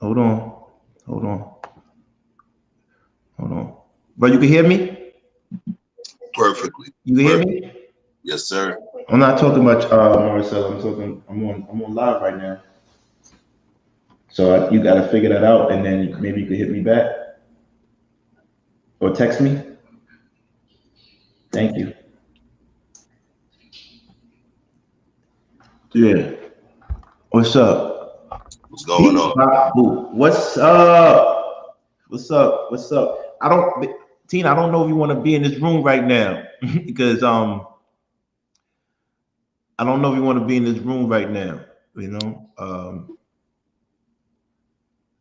Hold on. Hold on. Hold on. But you can hear me? Perfectly. You can hear Perfect. me? Yes, sir. I'm not talking much, Marcel. I'm on live right now. So you got to figure that out, and then maybe you could hit me back or text me. Thank you. Yeah. What's up? What's going Peace, on? Boo. What's up? What's up? What's up? Tina. I don't know if you want to be in this room right now because I don't know if you want to be in this room right now. You know,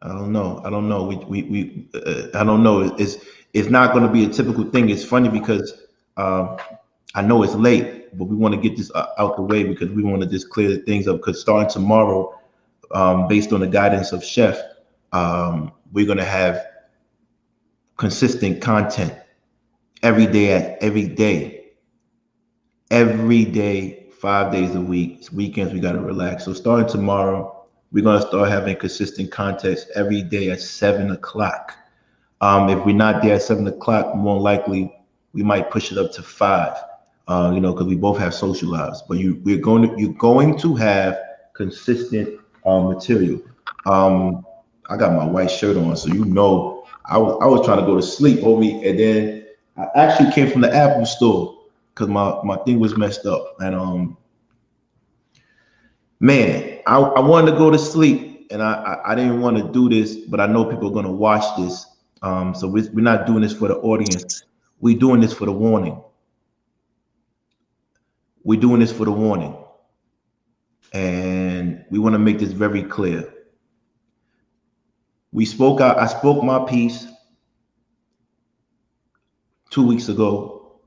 I don't know. I don't know. I don't know. It's not going to be a typical thing. It's funny because I know it's late, but we want to get this out the way because we want to just clear things up. Because starting tomorrow, based on the guidance of Chef, we're going to have consistent content every day, 5 days a week. Weekends we got to relax. So starting tomorrow, we're going to start having consistent content every day at 7 o'clock. If we're not there at 7 o'clock, more likely we might push it up to 5. Because we both have social lives. But you're going to have consistent material. I got my white shirt on, so I was trying to go to sleep, homie, and then I actually came from the Apple store because my thing was messed up, and man, I wanted to go to sleep, and I didn't want to do this, but I know people are gonna watch this, so we're not doing this for the audience. We're doing this for the warning. We're doing this for the warning, and we want to make this very clear. I spoke my piece 2 weeks ago.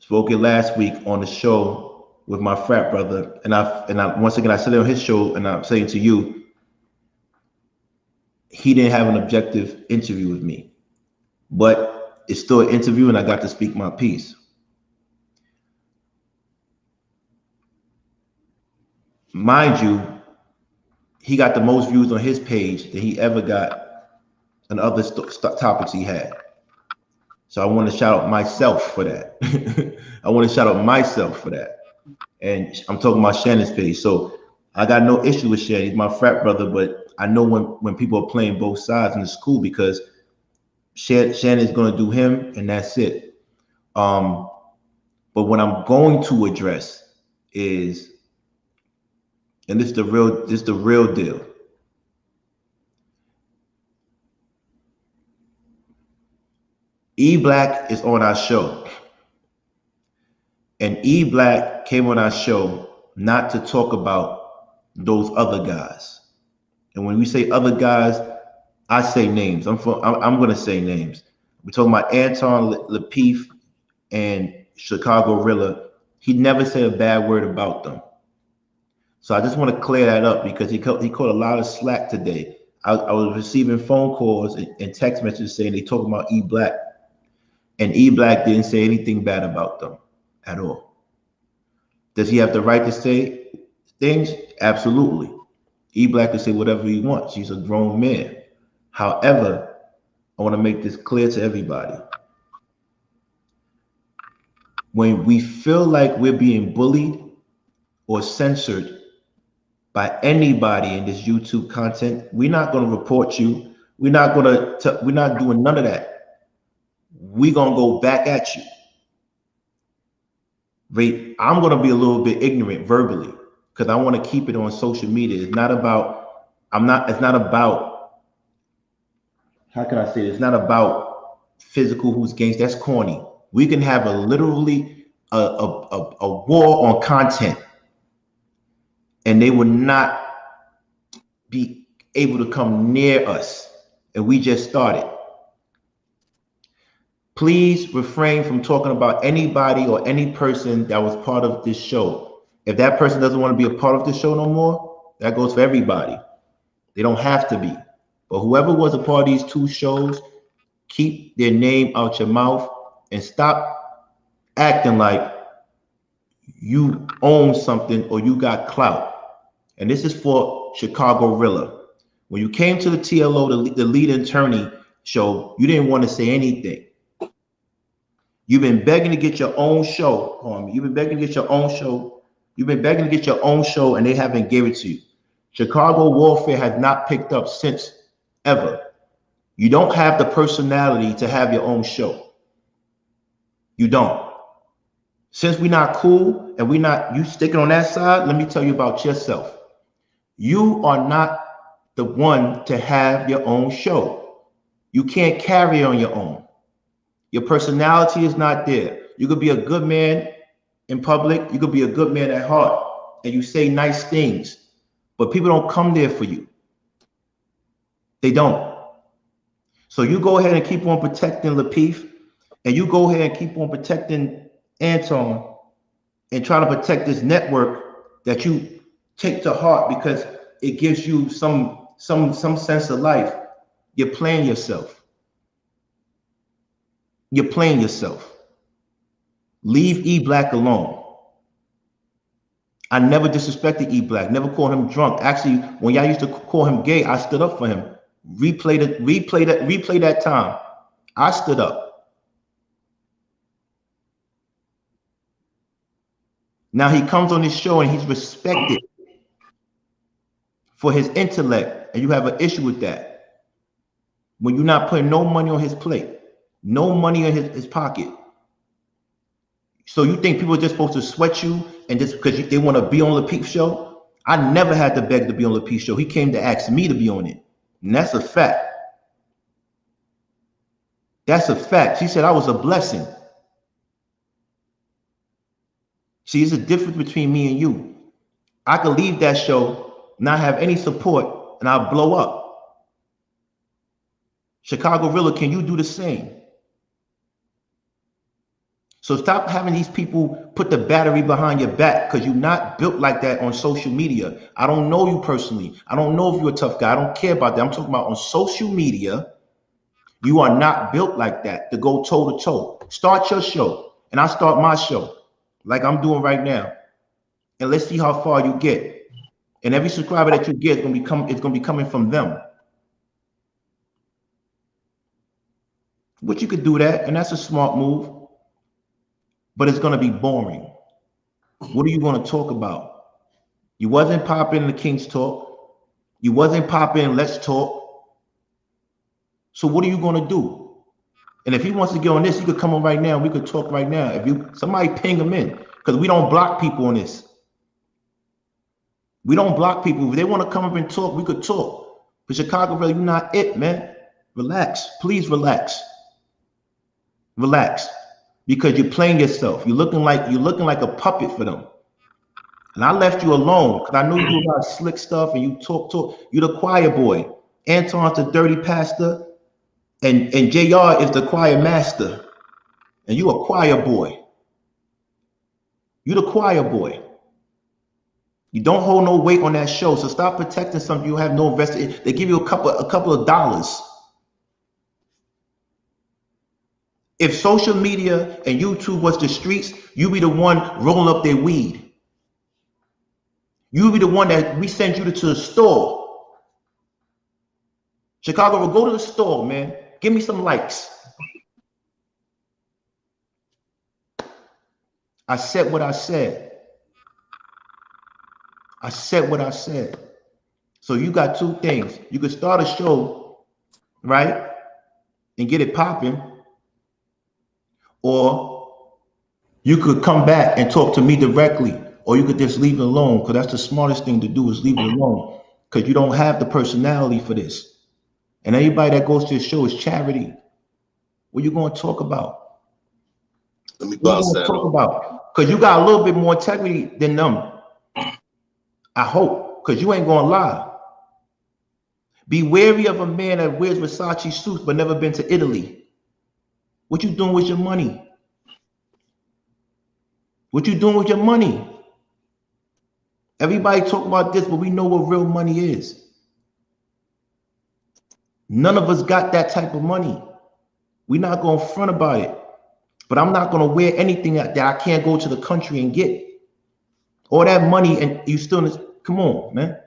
Spoke it last week on the show with my frat brother, and I once again I said it on his show, and I'm saying to you, he didn't have an objective interview with me, but it's still an interview, and I got to speak my piece. Mind you, he got the most views on his page than he ever got on other topics he had. So I want to shout out myself for that. I want to shout out myself for that. And I'm talking about Shannon's page. So I got no issue with Shannon. He's my frat brother, but I know when people are playing both sides, and it's cool because Shannon's going to do him, and that's it. But what I'm going to address is, and this is the real deal. EBlack is on our show, and EBlack came on our show not to talk about those other guys. And when we say other guys, I say names. I'm going to say names. We're talking about Anton Lapeef and Chicago Rilla. He never said a bad word about them. So I just want to clear that up because he caught a lot of slack today. I was receiving phone calls and text messages saying they talking about EBlack, and EBlack didn't say anything bad about them at all. Does he have the right to say things? Absolutely. EBlack can say whatever he wants. He's a grown man. However, I want to make this clear to everybody. When we feel like we're being bullied or censored by anybody in this YouTube content, we're not going to report you. We're not doing none of that. We're going to go back at you. I'm going to be a little bit ignorant verbally because I want to keep it on social media. It's not about, how can I say it? It's not about physical who's gains. That's corny. We can have literally a war on content, and they will not be able to come near us. And we just started. Please refrain from talking about anybody or any person that was part of this show. If that person doesn't want to be a part of this show no more, that goes for everybody. They don't have to be. But whoever was a part of these 2 shows, keep their name out your mouth and stop acting like you own something or you got clout. And this is for Chicago Rilla. When you came to the TLO, the lead attorney show, you didn't want to say anything. You've been begging to get your own show, homie. You've been begging to get your own show. You've been begging to get your own show, and they haven't given it to you. Chicago Warfare has not picked up since ever. You don't have the personality to have your own show. You don't. Since we're not cool and you sticking on that side, let me tell you about yourself. You are not the one to have your own show. You can't carry on your own. Your personality is not there. You could be a good man in public. You could be a good man at heart, and you say nice things, but people don't come there for you. They don't. So you go ahead and keep on protecting Lapeef, and you go ahead and keep on protecting Anton, and try to protect this network that you take to heart because it gives you some sense of life. You're playing yourself. You're playing yourself. Leave E-Black alone. I never disrespected E-Black, never called him drunk. Actually, when y'all used to call him gay, I stood up for him. Replay that time. I stood up. Now he comes on this show and he's respected for his intellect, and you have an issue with that. When you're not putting no money on his plate, no money in his pocket. So you think people are just supposed to sweat you and just because they want to be on Lapeef's show? I never had to beg to be on Lapeef's show. He came to ask me to be on it. And that's a fact. That's a fact. She said I was a blessing. See, there's a difference between me and you. I could leave that show, not have any support, and I'll blow up. Chicago Rilla, can you do the same? So stop having these people put the battery behind your back because you're not built like that on social media. I don't know you personally. I don't know if you're a tough guy. I don't care about that. I'm talking about on social media. You are not built like that to go toe to toe. Start your show and I'll start my show like I'm doing right now. And let's see how far you get. And every subscriber that you get is going to be coming from them. But you could do that, and that's a smart move. But it's going to be boring. What are you going to talk about? You wasn't popping the King's Talk. You wasn't popping Let's Talk. So what are you going to do? And if he wants to get on this, he could come on right now. We could talk right now. If somebody ping him in, because we don't block people on this. We don't block people. If they want to come up and talk, we could talk. But Chicago, really, you're not it, man. Relax. Please relax. Relax. Because you're playing yourself. You're looking like a puppet for them. And I left you alone because I knew you do a lot of slick stuff and you talk. You're the choir boy. Anton's the dirty pastor, and JR is the choir master. And you a choir boy. You the choir boy. You don't hold no weight on that show. So stop protecting something you have no invested in. They give you a couple of dollars. If social media and YouTube was the streets, you be the one rolling up their weed. You be the one that we send you to the store. Chicago will go to the store, man. Give me some likes. I said what I said. I said what I said. So you got two things. You could start a show, right? And get it popping. Or you could come back and talk to me directly, or you could just leave it alone, because that's the smartest thing to do is leave it alone, because you don't have the personality for this. And anybody that goes to the show is charity. What are you going to talk about? Let me bounce that talk about? Because you got a little bit more integrity than them. I hope, because you ain't going to lie. Be wary of a man that wears Versace suits but never been to Italy. What you doing with your money? What you doing with your money? Everybody talk about this, but we know what real money is. None of us got that type of money. We're not going to front about it. But I'm not going to wear anything that I can't go to the country and get. All that money and you still, come on, man.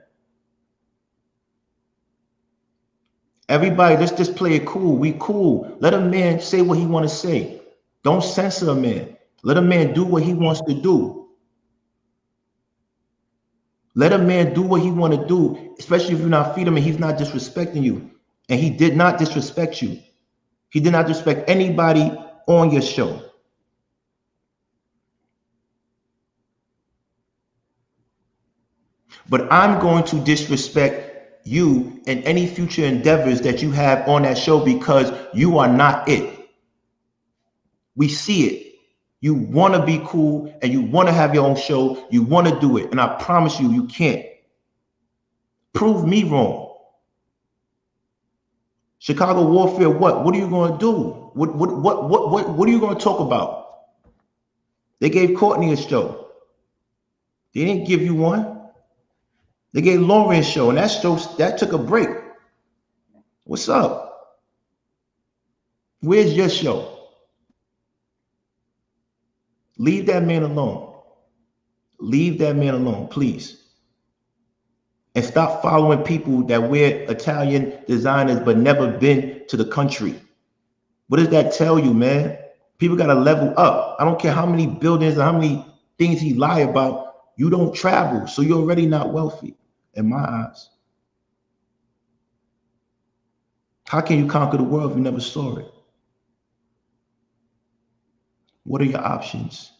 Everybody, let's just play it cool. We cool. Let a man say what he want to say. Don't censor a man. Let a man do what he wants to do. Let a man do what he want to do, especially if you're not feeding him and he's not disrespecting you. And he did not disrespect you. He did not disrespect anybody on your show. But I'm going to disrespect you and any future endeavors that you have on that show because you are not it. We see it. You want to be cool and you want to have your own show. You want to do it. And I promise you, you can't. Prove me wrong. Chicago warfare, what? What are you going to do? What are you going to talk about? They gave Courtney a show. They didn't give you one. They gave Lauren a show, and that took a break. What's up? Where's your show? Leave that man alone. Leave that man alone, please. And stop following people that wear Italian designers but never been to the country. What does that tell you, man? People got to level up. I don't care how many buildings and how many things he lie about. You don't travel, so you're already not wealthy in my eyes. How can you conquer the world if you never saw it? What are your options?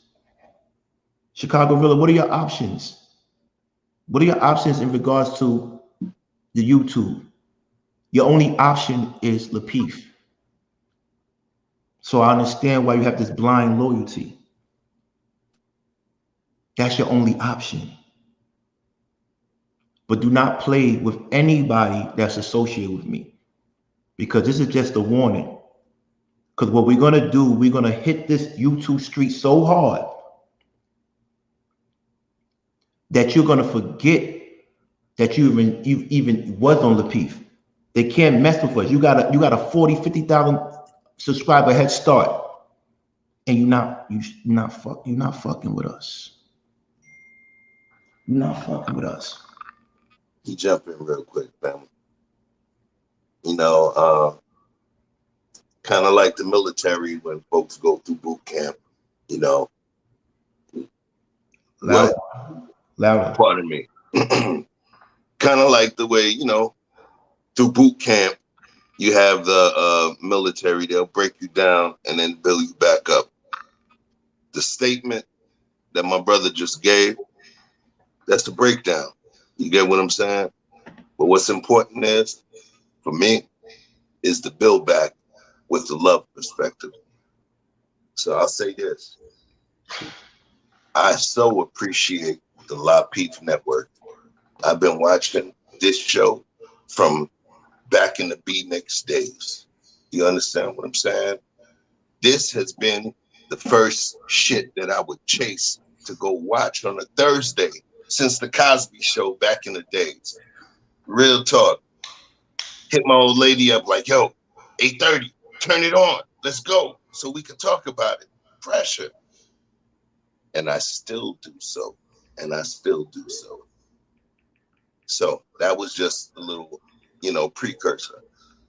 Chicago Villa, what are your options? What are your options in regards to the YouTube? Your only option is Lapeef. So I understand why you have this blind loyalty. That's your only option. But do not play with anybody that's associated with me, because this is just a warning. Because what we're going to do, we're going to hit this YouTube street so hard that you're going to forget that you even was on Lapeef. They can't mess with us. You got a 40, 50,000 subscriber head start, and you're not fucking with us. You're not fucking with us. He jump in real quick, family. You know, kind of like the military when folks go through boot camp. You know, Louder. Pardon me. Kind of like the way, you know, through boot camp, you have the military. They'll break you down and then build you back up. The statement that my brother just gave, that's the breakdown. You get what I'm saying? But what's important is, for me, is the build back with the love perspective. So I'll say this. I so appreciate the Lapeef Network. I've been watching this show from back in the B-Nix days. You understand what I'm saying? This has been the first shit that I would chase to go watch on a Thursday since the Cosby Show back in the days. Real talk. Hit my old lady up like, yo, 8:30, turn it on. Let's go so we can talk about it. Pressure. And I still do so. And I still do so. So that was just a little, you know, precursor.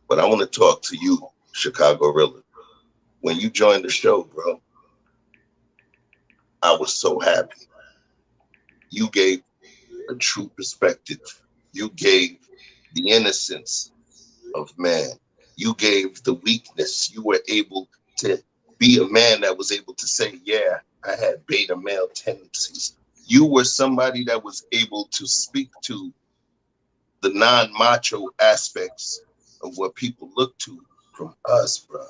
But I want to talk to you, Chicago Rilla. When you joined the show, bro, I was so happy. You gave a true perspective. You gave the innocence of man. You gave the weakness. You were able to be a man that was able to say, yeah, I had beta male tendencies. You were somebody that was able to speak to the non-macho aspects of what people look to from us, bro.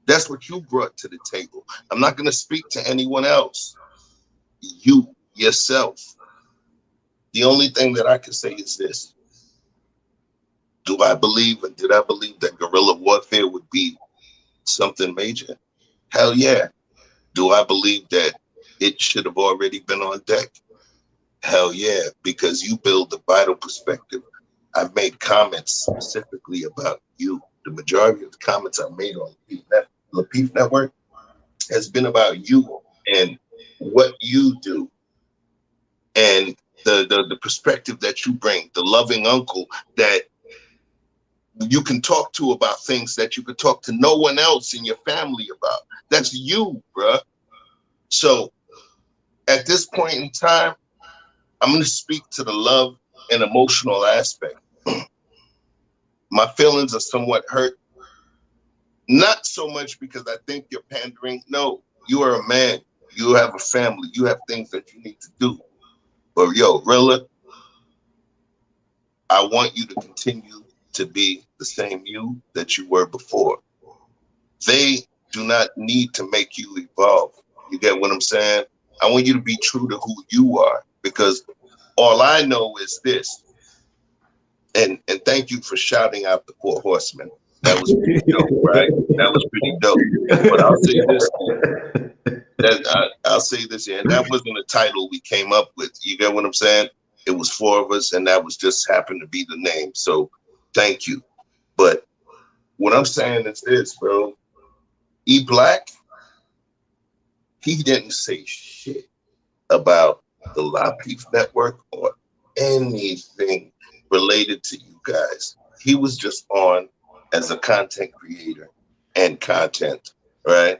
That's what you brought to the table. I'm not going to speak to anyone else. You, yourself. The only thing that I can say is this. Did I believe that guerrilla warfare would be something major? Hell yeah. Do I believe that it should have already been on deck? Hell yeah, because you build the vital perspective. I've made comments specifically about you. The majority of the comments I made on Lapeef Network has been about you and what you do. And the perspective that you bring, the loving uncle that you can talk to about things that you could talk to no one else in your family about. That's you, bruh. So at this point in time, I'm going to speak to the love and emotional aspect. My feelings are somewhat hurt. Not so much because I think you're pandering. No, you are a man. You have a family. You have things that you need to do. But yo, Rilla, I want you to continue to be the same you that you were before. They do not need to make you evolve. You get what I'm saying? I want you to be true to who you are, because all I know is this. And thank you for shouting out the 4 Horsemen. That was pretty dope, right? That was pretty dope. But I'll say this here. I'll say this here. And that wasn't a title we came up with. You get what I'm saying? It was 4 of us, and that was just happened to be the name. So thank you. But what I'm saying is this, bro. E-Black, he didn't say shit about the La Peef Network or anything related to you guys. He was just on as a content creator and content, right?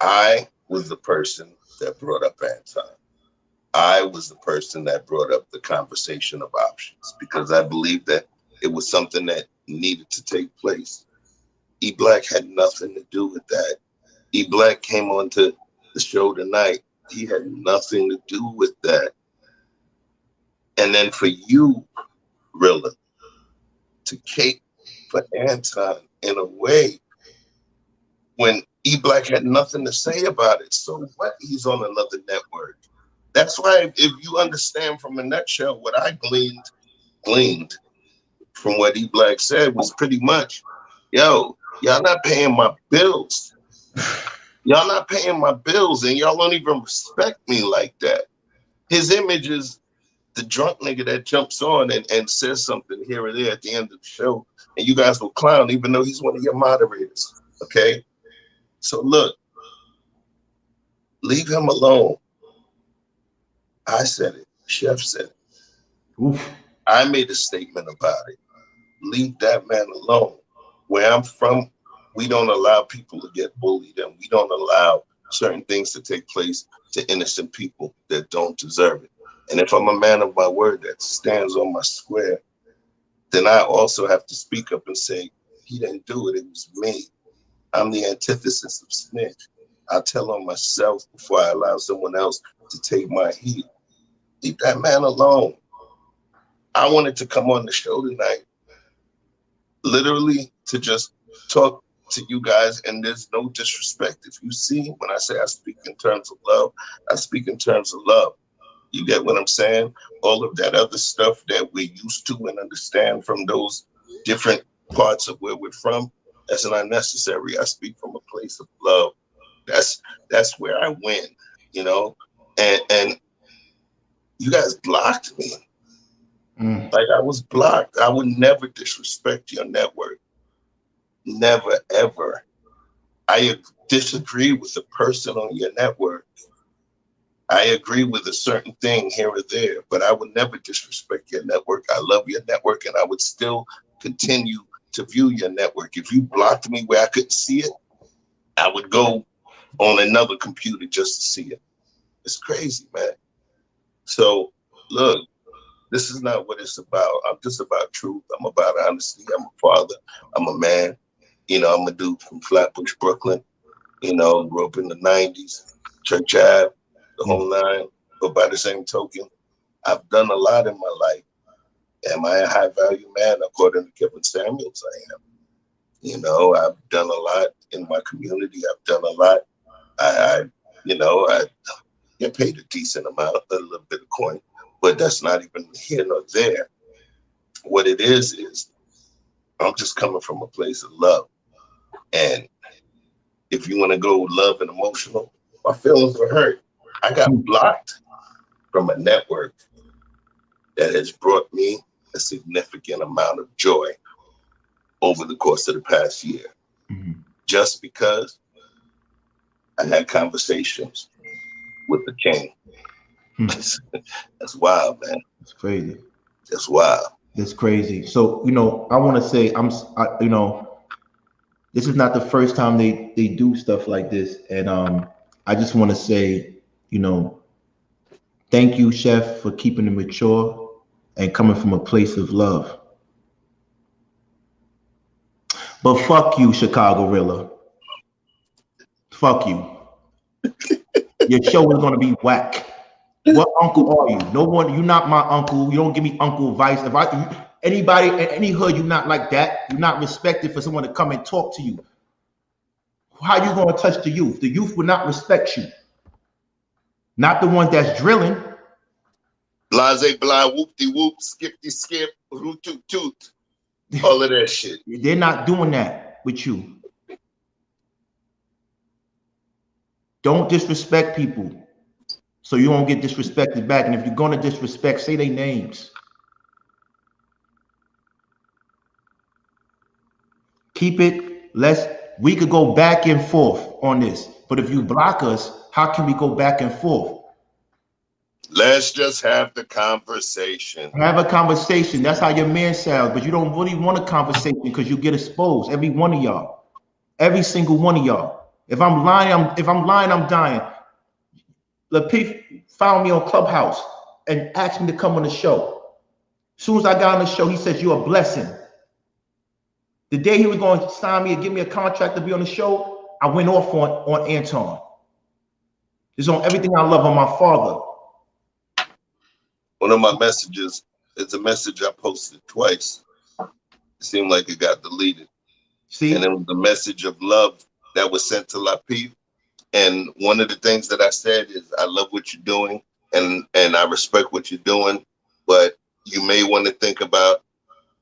I was the person that brought up Anton. I was the person that brought up the conversation of options, because I believed that it was something that needed to take place. E-Black had nothing to do with that. E-Black came onto the show tonight. He had nothing to do with that. And then for you, Rilla, to cape for Anton in a way when E-Black had nothing to say about it. So what? He's on another network. That's why, if you understand from a nutshell, what I gleaned from what E-Black said was pretty much, yo, y'all not paying my bills. Y'all not paying my bills, and y'all don't even respect me like that. His image is the drunk nigga that jumps on and says something here or there at the end of the show, and you guys will clown, even though he's one of your moderators, okay? So look, leave him alone. I said it. Chef said it. Oof. I made a statement about it. Leave that man alone. Where I'm from, we don't allow people to get bullied, and we don't allow certain things to take place to innocent people that don't deserve it. And if I'm a man of my word that stands on my square, then I also have to speak up and say, he didn't do it, it was me. I'm the antithesis of snitch. I tell on myself before I allow someone else to take my heat. Leave that man alone. I wanted to come on the show tonight, literally to just talk to you guys, and there's no disrespect. If you see, when I say I speak in terms of love, I speak in terms of love. You get what I'm saying? All of that other stuff that we're used to and understand from those different parts of where we're from, that's not necessary. I speak from a place of love. That's where I win, you know? And you guys blocked me. Like, I was blocked. I would never disrespect your network. Never, ever. I disagree with the person on your network. I agree with a certain thing here or there, but I would never disrespect your network. I love your network, and I would still continue to view your network. If you blocked me where I couldn't see it, I would go on another computer just to see it. It's crazy, man. So, look, this is not what it's about. I'm just about truth. I'm about honesty. I'm a father. I'm a man. You know, I'm a dude from Flatbush, Brooklyn. You know, grew up in the 90s, Church Ave, the whole nine. But by the same token, I've done a lot in my life. Am I a high value man? According to Kevin Samuels, I am. You know, I've done a lot in my community. I've done a lot. I get paid a decent amount, a little bit of coin, but that's not even here nor there. What it is I'm just coming from a place of love. And if you want to go love and emotional, my feelings were hurt. I got blocked from a network that has brought me a significant amount of joy over the course of the past year. Just because I had conversations with the king. That's wild, man. It's crazy. That's wild. It's crazy. So, you know, I want to say, you know, this is not the first time they do stuff like this, and I just want to say, you know, thank you, Chef, for keeping it mature and coming from a place of love. But fuck you, Chicago Rilla. Fuck you. Your show is gonna be whack. What uncle are you? No one. You're not my uncle. You don't give me uncle advice. If anybody in any hood, you're not like that. You're not respected for someone to come and talk to you. How you gonna touch the youth? The youth will not respect you. Not the ones that's drilling. Blase blah, whoop-de whoop, skip-de skip, root toot toot. All of that shit. They're not doing that with you. Don't disrespect people so you don't get disrespected back. And if you're gonna disrespect, say their names. Keep it. We could go back and forth on this. But if you block us, how can we go back and forth? Let's just have the conversation. Have a conversation. That's how your man sounds. But you don't really want a conversation because you get exposed. Every one of y'all. Every single one of y'all. If I'm lying, I'm dying. Lapeef found me on Clubhouse and asked me to come on the show. As soon as I got on the show, he said, "You're a blessing." The day he was going to sign me and give me a contract to be on the show, I went off on Anton. It's on everything I love on my father. One of my messages is a message I posted twice. It seemed like it got deleted. See? And it was the message of love that was sent to Lapeef. And one of the things that I said is, I love what you're doing and I respect what you're doing, but you may want to think about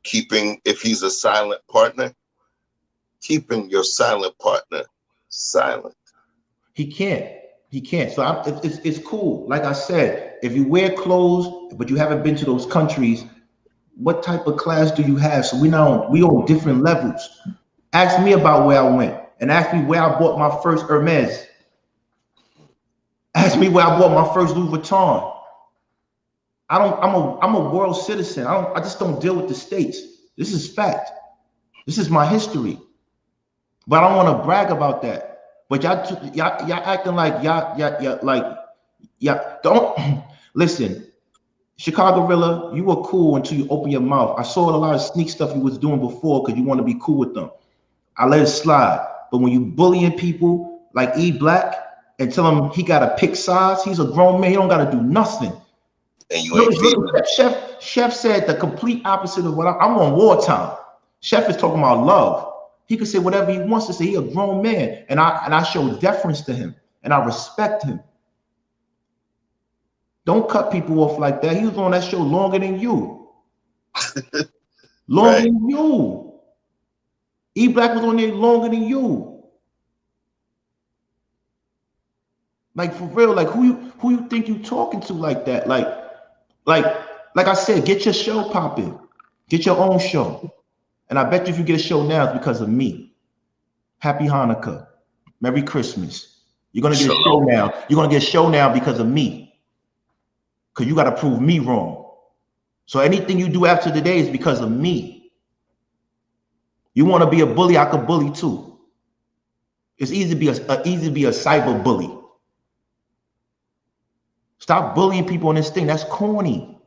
keeping, if he's a silent partner, keeping your silent partner silent. He can't. So it's cool. Like I said, if you wear clothes, but you haven't been to those countries, what type of class do you have? So we on different levels. Ask me about where I went and ask me where I bought my first Hermes. Ask me where I bought my first Louis Vuitton. I'm a world citizen. I just don't deal with the States. This is fact. This is my history. But I don't want to brag about that. But y'all acting like y'all don't listen. Chicago Rilla, you were cool until you open your mouth. I saw a lot of sneak stuff you was doing before because you want to be cool with them. I let it slide. But when you bullying people like EBlack and tell him he got to pick sides, he's a grown man. He don't got to do nothing. And you ain't Chef said the complete opposite of what I'm on wartime. Chef is talking about love. He can say whatever he wants to say. He a grown man, and I show deference to him, and I respect him. Don't cut people off like that. He was on that show longer than you. Longer than you. EBlack was on there longer than you. Like for real, like who you think you talking to like that? Like I said, get your show popping. Get your own show. And I bet you if you get a show now, it's because of me. Happy Hanukkah. Merry Christmas. You're going to get a show now. You're going to get a show now because of me. Because you got to prove me wrong. So anything you do after today is because of me. You want to be a bully, I could bully too. It's easy to be a cyber bully. Stop bullying people on this thing. That's corny.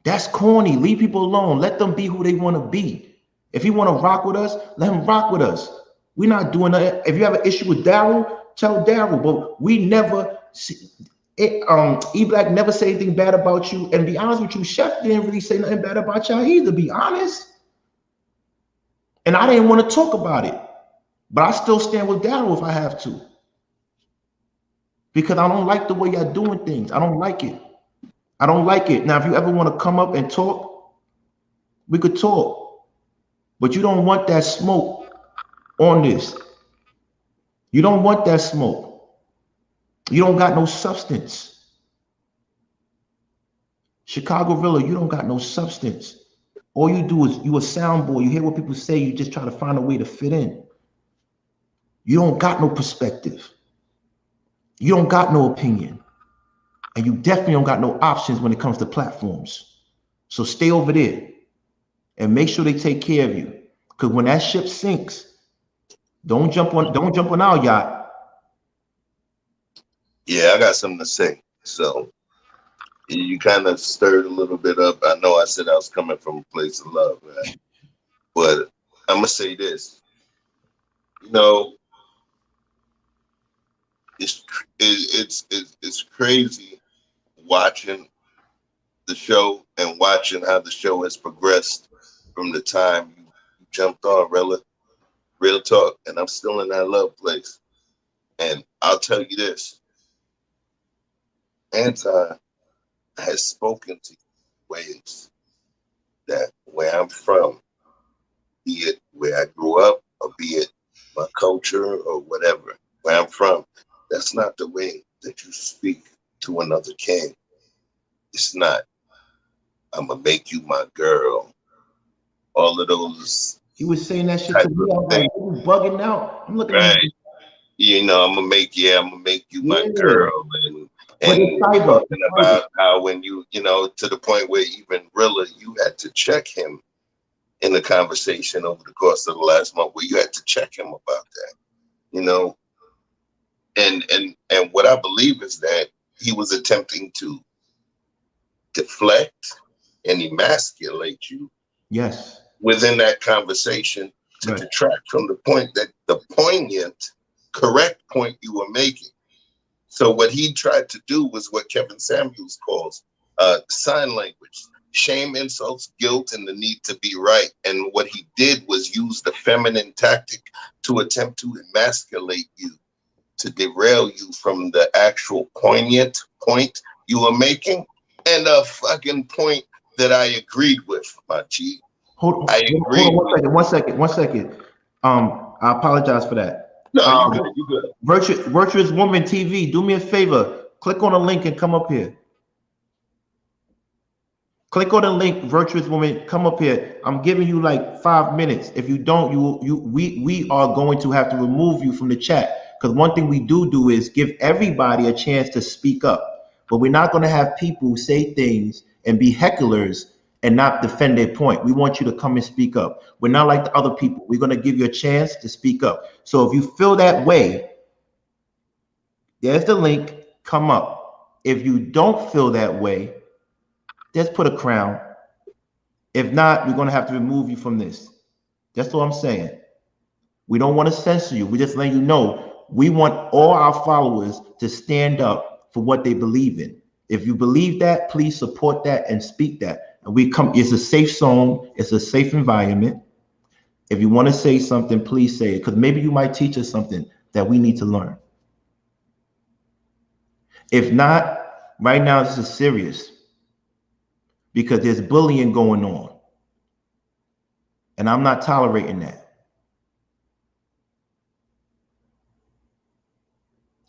That's corny. Leave people alone. Let them be who they want to be. If he want to rock with us, let him rock with us. We're not doing that. If you have an issue with Darrel, tell Darrel. But we never see it. EBlack never say anything bad about you. And to be honest with you, Chef didn't really say nothing bad about y'all either, be honest. And I didn't want to talk about it. But I still stand with Darrel if I have to. Because I don't like the way y'all doing things. I don't like it. I don't like it. Now, if you ever want to come up and talk, we could talk. But you don't want that smoke on this. You don't want that smoke. You don't got no substance. Chicago Rilla, you don't got no substance. All you do is you a sound boy. You hear what people say. You just try to find a way to fit in. You don't got no perspective. You don't got no opinion. And you definitely don't got no options when it comes to platforms. So stay over there and make sure they take care of you. Because when that ship sinks, don't jump on our yacht. Yeah, I got something to say. So you kind of stirred a little bit up. I know I said I was coming from a place of love, right? But I'm gonna say this. You know, it's crazy watching the show and watching how the show has progressed from the time you jumped on. Real talk, and I'm still in that love place. And I'll tell you this: Anton has spoken to ways that where I'm from, be it where I grew up or be it my culture or whatever, where I'm from, that's not the way that you speak to another king. It's not. I'm gonna make you my girl. All of those He was saying that shit type to me. of I was like, things, you bugging out. I'm looking at right? him. You know, I'm gonna make you my Yeah. girl, But it's and cyber. talking about how when you know, to the point where even Rilla, you had to check him in the conversation over the course of the last month, where you had to check him about that, you know, and what I believe is that he was attempting to deflect and emasculate you Yes. within that conversation to Right. detract from the point, that the poignant, correct point you were making. So what he tried to do was what Kevin Samuels calls sign language: shame, insults, guilt, and the need to be right. And what he did was use the feminine tactic to attempt to emasculate you, to derail you from the actual poignant point you were making, and a fucking point that I agreed with, my G. I Hold on agreed with. one second. I apologize for that. No, you good, you good. Virtuous Woman TV, do me a favor. Click on the link and come up here. Click on the link, Virtuous Woman, come up here. I'm giving you like 5 minutes. If you don't, we are going to have to remove you from the chat. Because one thing we do is give everybody a chance to speak up. But we're not going to have people say things and be hecklers and not defend their point. We want you to come and speak up. We're not like the other people. We're going to give you a chance to speak up. So if you feel that way, there's the link, come up. If you don't feel that way, just put a crown. If not, we're going to have to remove you from this. That's all I'm saying. We don't want to censor you. We're just letting you know we want all our followers to stand up for what they believe in. If you believe that, please support that and speak that. And it's a safe zone, it's a safe environment. If you want to say something, please say it, because maybe you might teach us something that we need to learn. If not, right now this is serious because there's bullying going on. And I'm not tolerating that.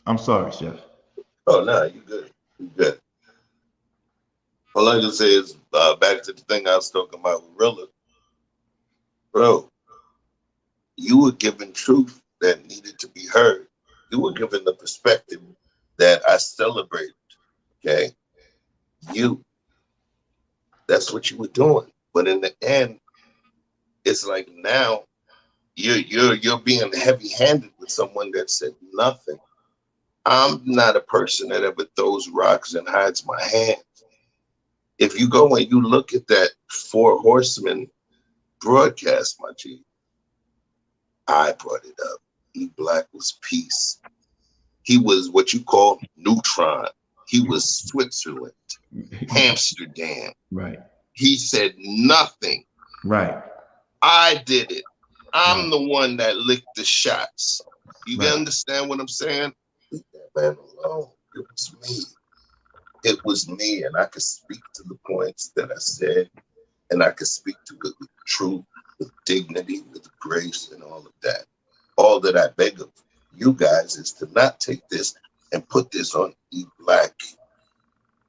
I'm sorry, Chef. Oh no, you good, you good. All I can say is back to the thing I was talking about with Rilla, bro. You were given truth that needed to be heard. You were given the perspective that I celebrated. Okay, that's what you were doing. But in the end, it's like now you're being heavy-handed with someone that said nothing. I'm not a person that ever throws rocks and hides my hand. If you go and you look at that Four Horsemen broadcast, my G, I brought it up. EBlack was peace. He was what you call neutron. He was Switzerland, Amsterdam. Right. He said nothing. Right. I did it. I'm Right. the one that licked the shots. You Right. understand what I'm saying? Leave that man alone. It was me. It was me, and I could speak to the points that I said, and I could speak to it with truth, with dignity, with grace, and all of that. All that I beg of you guys is to not take this and put this on EBlack.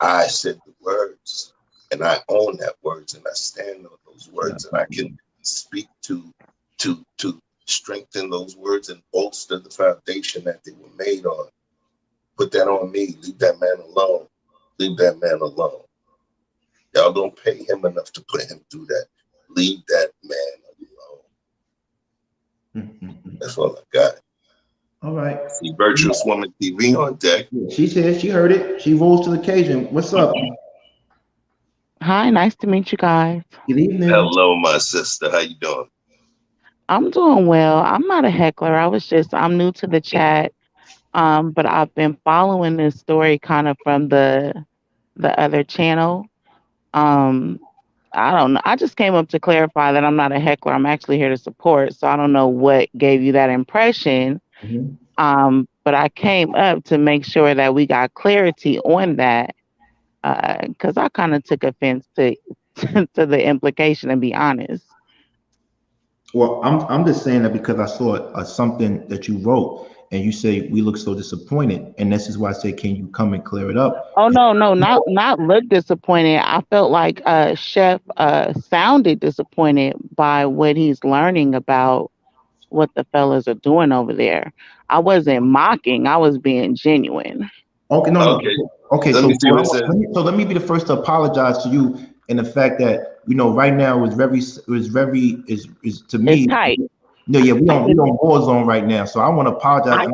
I said the words, and I own that words, and I stand on those words, and I can speak to strengthen those words and bolster the foundation that they were made on. Put that on me. Leave that man alone. Leave that man alone. Y'all don't pay him enough to put him through that. Leave that man alone. That's all I got. All right. See Virtuous Woman TV on deck. She said she heard it. She rose to the occasion. What's up? Hi, nice to meet you guys. Good evening. Hello, my sister. How you doing? I'm doing well. I'm not a heckler. I'm new to the chat. But I've been following this story kind of from the other channel. Um, I don't know. I just came up to clarify that I'm not a heckler. I'm actually here to support. So I don't know what gave you that impression. But I came up to make sure that we got clarity on that. Because I kind of took offense to to the implication, and be honest. Well, I'm just saying that because I saw something that you wrote, and you say we look so disappointed, and this is why I say, can you come and clear it up? Oh no, not look disappointed. I felt like Chef sounded disappointed by what he's learning about what the fellas are doing over there. I wasn't mocking. I was being genuine. Okay, no. Okay, let so me see what it says. Let me be the first to apologize to you in the fact that right now is to me. It's tight. No, yeah, we on war zone right now, so I want to apologize,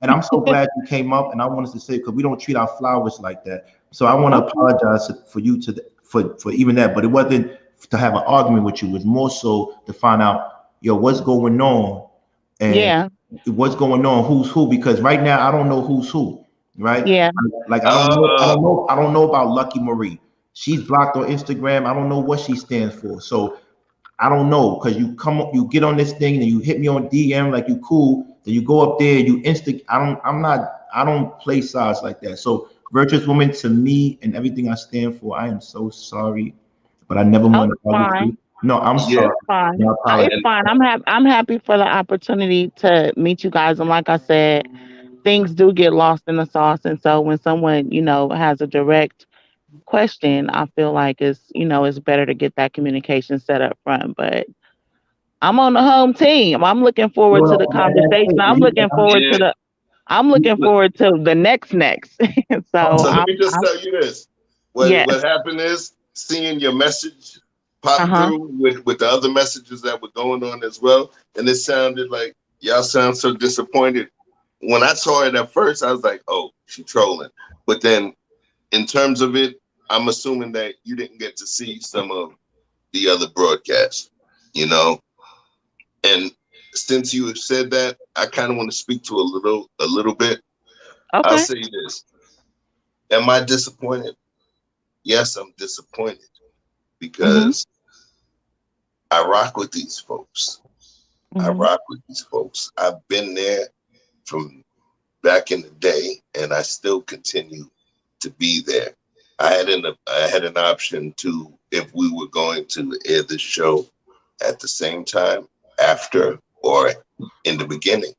and I'm so glad you came up, and I wanted to say because we don't treat our flowers like that, so I want to apologize for you for even that, but it wasn't to have an argument with you. It was more so to find out what's going on, and what's going on, who's who, because right now I don't know who's who, right? Yeah. Like I don't know about Lucky Marie. She's blocked on Instagram. I don't know what she stands for, so. I don't know, because you get on this thing and you hit me on DM like you cool, then you go up there, you I don't play sides like that. So Virtuous Woman, to me and everything I stand for, I am so sorry, but I never want to argue with you. No, I'm sorry. It's fine. It's fine. I'm happy for the opportunity to meet you guys, and like I said, things do get lost in the sauce, and so when someone has a direct question, I feel like it's better to get that communication set up front. But I'm on the home team. I'm looking forward to the conversation. I'm looking forward to the next. So let me just tell you this. What happened is seeing your message pop through with the other messages that were going on as well, and it sounded like y'all sound so disappointed. When I saw it at first, I was like, "Oh, she's trolling," but then in terms of it, I'm assuming that you didn't get to see some of the other broadcasts, And since you have said that, I kind of want to speak to a little bit. Okay. I'll say this. Am I disappointed? Yes, I'm disappointed because I rock with these folks. I rock with these folks. I've been there from back in the day, and I still continue to be there. I had an option to, if we were going to air the show at the same time, after, or in the beginning.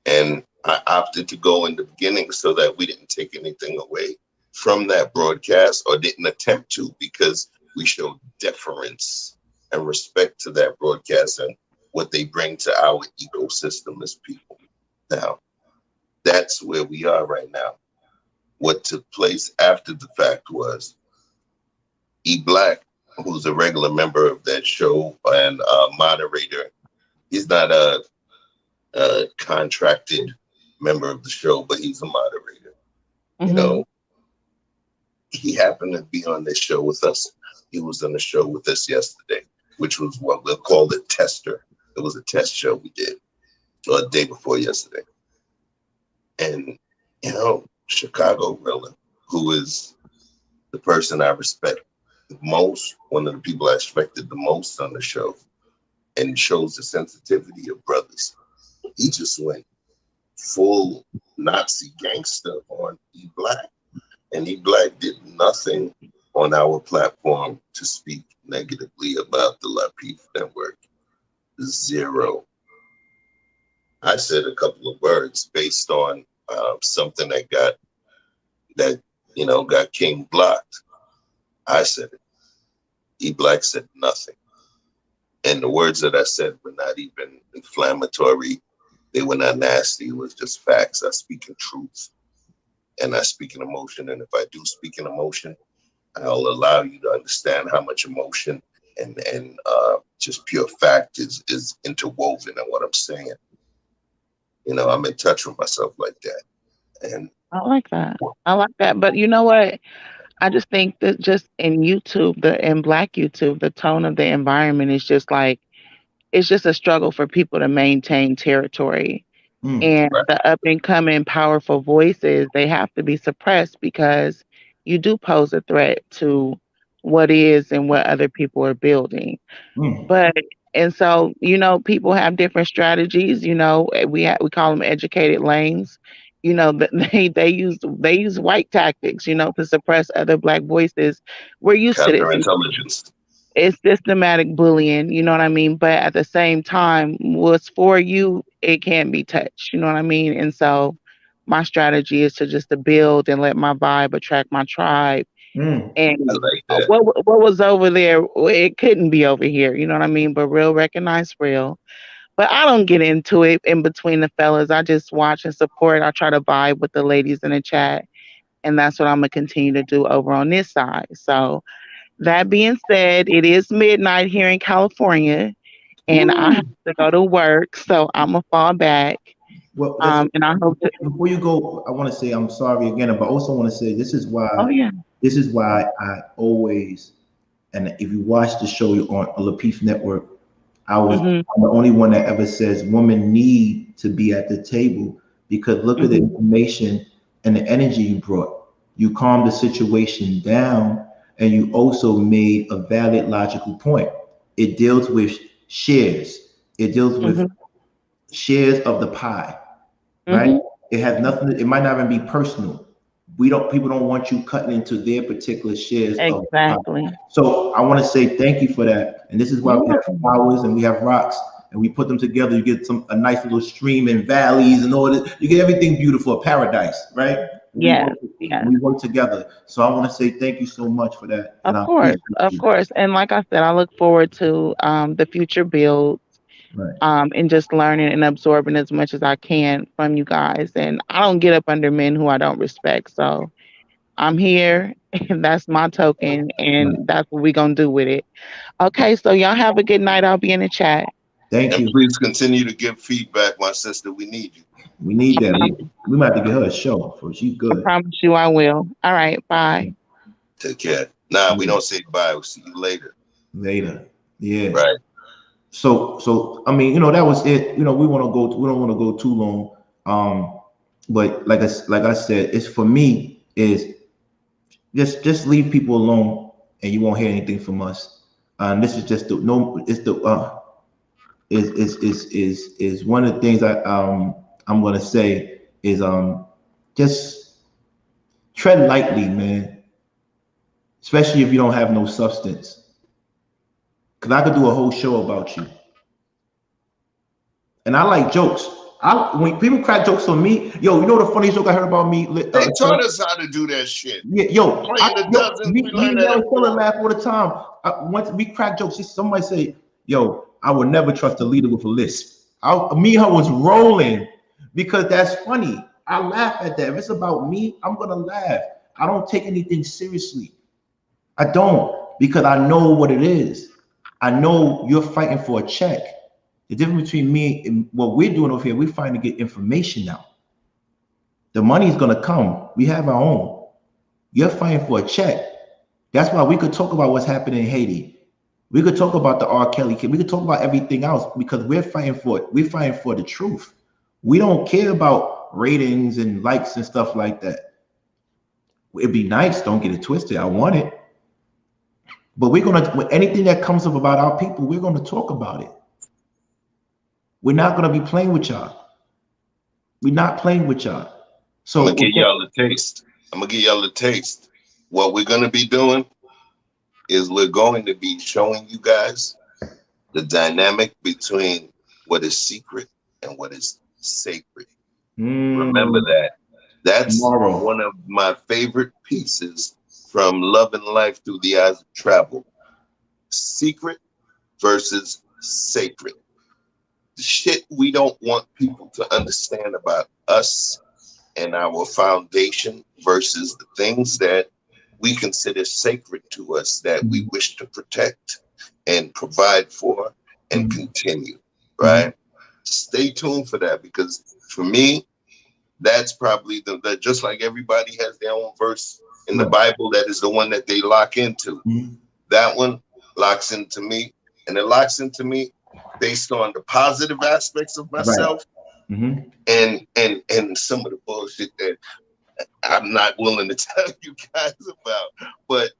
And I opted to go in the beginning so that we didn't take anything away from that broadcast, or didn't attempt to, because we showed deference and respect to that broadcast and what they bring to our ecosystem as people. Now, that's where we are right now. What took place after the fact was EBlack, who's a regular member of that show and moderator. He's not a contracted member of the show, but he's a moderator. He happened to be on this show with us. He was on the show with us yesterday, which was what we'll call the tester. It was a test show we did the day before yesterday. And, Chicago Rilla, who is the person I respect the most, one of the people I respected the most on the show, and shows the sensitivity of brothers. He just went full Nazi gangster on EBlack, and EBlack did nothing on our platform to speak negatively about the Lapeef Network. Zero. I said a couple of words based on something that got King blocked. I said it. EBlack said nothing. And the words that I said were not even inflammatory. They were not nasty. It was just facts. I speak in truth. and I speak in emotion. And if I do speak in emotion, I'll allow you to understand how much emotion and just pure fact is interwoven in what I'm saying. You know, I'm in touch with myself like that. And I like that. I like that. But you know what? I just think that just in YouTube, in Black YouTube, the tone of the environment is just like it's just a struggle for people to maintain territory. And right. the up and coming powerful voices, they have to be suppressed because you do pose a threat to what is and what other people are building. But and so, people have different strategies. We call them educated lanes. They use white tactics, to suppress other Black voices. We're used to this. Counterintelligence. It's systematic bullying, you know what I mean? But at the same time, what's for you, it can't be touched, you know what I mean? And so my strategy is to build and let my vibe attract my tribe. And I like that. what was over there, it couldn't be over here, you know what I mean? But real recognize real. But I don't get into it in between the fellas. I just watch and support. I try to vibe with the ladies in the chat. And that's what I'm gonna continue to do over on this side. So that being said, it is midnight here in California, and I have to go to work, so I'm gonna fall back. Well, And I hope to. before you go, I want to say I'm sorry again, but I also want to say Oh yeah. this is why I always, and if you watch the show on Lapeef Network, Mhm. I'm the only one that ever says women need to be at the table because look at the Mhm. information and the energy you brought. You calmed the situation down, and you also made a valid logical point. It deals with shares. It deals with Mhm. shares of the pie, right? Mhm. It has nothing. It might not even be personal. We don't. People don't want you cutting into their particular shares of the pie. Exactly. So I want to say thank you for that. And this is why You're we have welcome. flowers and we have rocks and we put them together. You get a nice little stream and valleys and all that. You get everything beautiful, a paradise, right? Yes. Yes. We work together. So I want to say thank you so much for that, and Of I course. appreciate Of you. course. And like I said, I look forward to the future builds. Right. And just learning and absorbing as much as I can from you guys. And I don't get up under men who I don't respect. So I'm here, and that's my token, Right. and that's what we're gonna do with it. Okay, so y'all have a good night. I'll be in the chat. Thank And you. please continue to give feedback, my sister. We need you. We need I that. promise, We might have to get her a show. For she's I good. promise you I will. All right, bye. Take care. Nah, we Yeah. don't say bye. We'll see you later. Later. Yeah. Right. So I mean, that was it. We don't want to go too long. But like I said, it's for me is just leave people alone, and you won't hear anything from us. This is just the no. It's the is one of the things I'm gonna say is just tread lightly, man. Especially if you don't have no substance. Cause I could do a whole show about you. And I like jokes. When people crack jokes on me, yo, you know the funniest joke I heard about me? They taught us how to do that shit. Yeah, Playing the dozens, we me learned and that at Darrel still laugh all the time. Once we crack jokes, somebody say, "Yo, I would never trust a leader with a lisp." Me and her was rolling because that's funny. I laugh at that. If it's about me, I'm gonna laugh. I don't take anything seriously. I don't because I know what it is. I know you're fighting for a check. The difference between me and what we're doing over here, we're fighting to get information now. The money's gonna come. We have our own. You're fighting for a check. That's why we could talk about what's happening in Haiti. We could talk about the R. Kelly kid. We could talk about everything else because we're fighting for it. We're fighting for the truth. We don't care about ratings and likes and stuff like that. It'd be nice, don't get it twisted. I want it. But we're gonna anything that comes up about our people, we're gonna talk about it. We're not gonna be playing with y'all. We're not playing with y'all. I'm gonna So give y'all a taste. I'm gonna give y'all a taste. What we're gonna be doing is we're going to be showing you guys the dynamic between what is secret and what is sacred. Remember that. That's tomorrow. one of my favorite pieces from Love and Life Through the Eyes of Travel. Secret versus sacred. The shit we don't want people to understand about us and our foundation versus the things that we consider sacred to us that we wish to protect and provide for and continue, right? Stay tuned for that, because for me, that's probably the just like everybody has their own verse in the Bible that is the one that they lock into. That one locks into me, and it locks into me based on the positive aspects of myself and some of the bullshit that I'm not willing to tell you guys about, but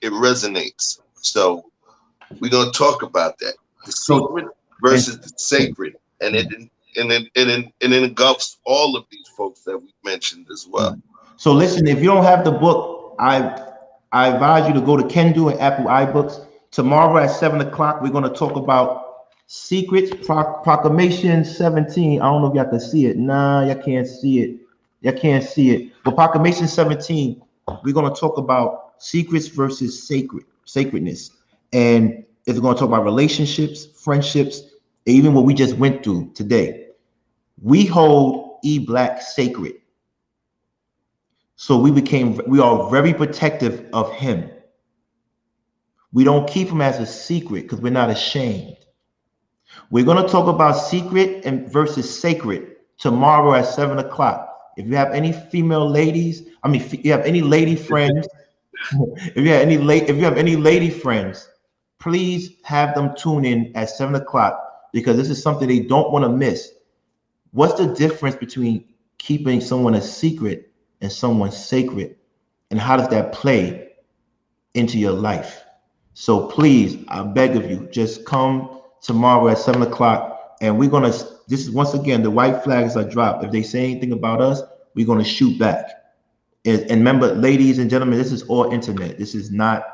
it resonates. So we're gonna talk about that: the secret versus the sacred, and it engulfs all of these folks that we mentioned as well. So listen, if you don't have the book, I advise you to go to Kindle and Apple iBooks. Tomorrow at 7 o'clock, we're going to talk about Secrets, Proclamation 17. I don't know if y'all can see it. Nah, y'all can't see it. Y'all can't see it. But Proclamation 17, we're going to talk about secrets versus sacredness. And it's going to talk about relationships, friendships, even what we just went through today. We hold EBlack sacred. So we are very protective of him. We don't keep him as a secret because we're not ashamed. We're going to talk about secret and versus sacred tomorrow at 7 o'clock. If you have any female ladies, if you have any lady friends, if you have any lady friends, please have them tune in at 7 o'clock, because this is something they don't want to miss. What's the difference between keeping someone a secret and someone sacred, and how does that play into your life? So please, I beg of you, just come tomorrow at 7 o'clock, and we're gonna. This is once again, the white flags are dropped. If they say anything about us, we're gonna shoot back. And remember, ladies and gentlemen, this is all internet. This is not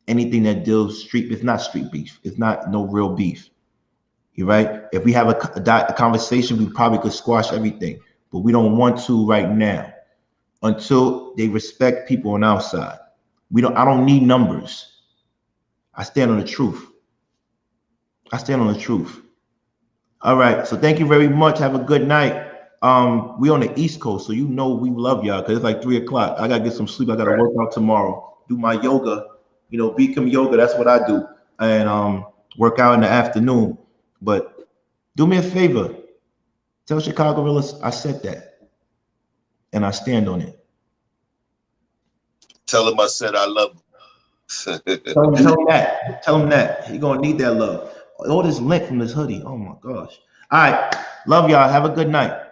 anything that deals street. It's not street beef. It's not no real beef. You're right. If we have a conversation, we probably could squash everything, but we don't want to right now until they respect people on our side. I don't need numbers. I stand on the truth. I stand on the truth. All right. So thank you very much. Have a good night. We on the East Coast, so you know we love y'all, because it's like 3 o'clock. I gotta get some sleep. I gotta work out tomorrow. Do my yoga. Bikram yoga. That's what I do, and work out in the afternoon. But do me a favor. Tell Chicago Gorillas I said that, and I stand on it. Tell him I said I love him. Tell him that. Tell him that. He's gonna need that love. All this lint from this hoodie. Oh my gosh. All right. Love y'all. Have a good night.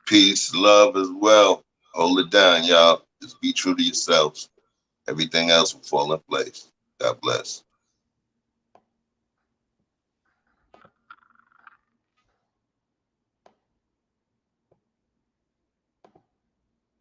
Peace, love as well. Hold it down, y'all. Just be true to yourselves. Everything else will fall in place. God bless.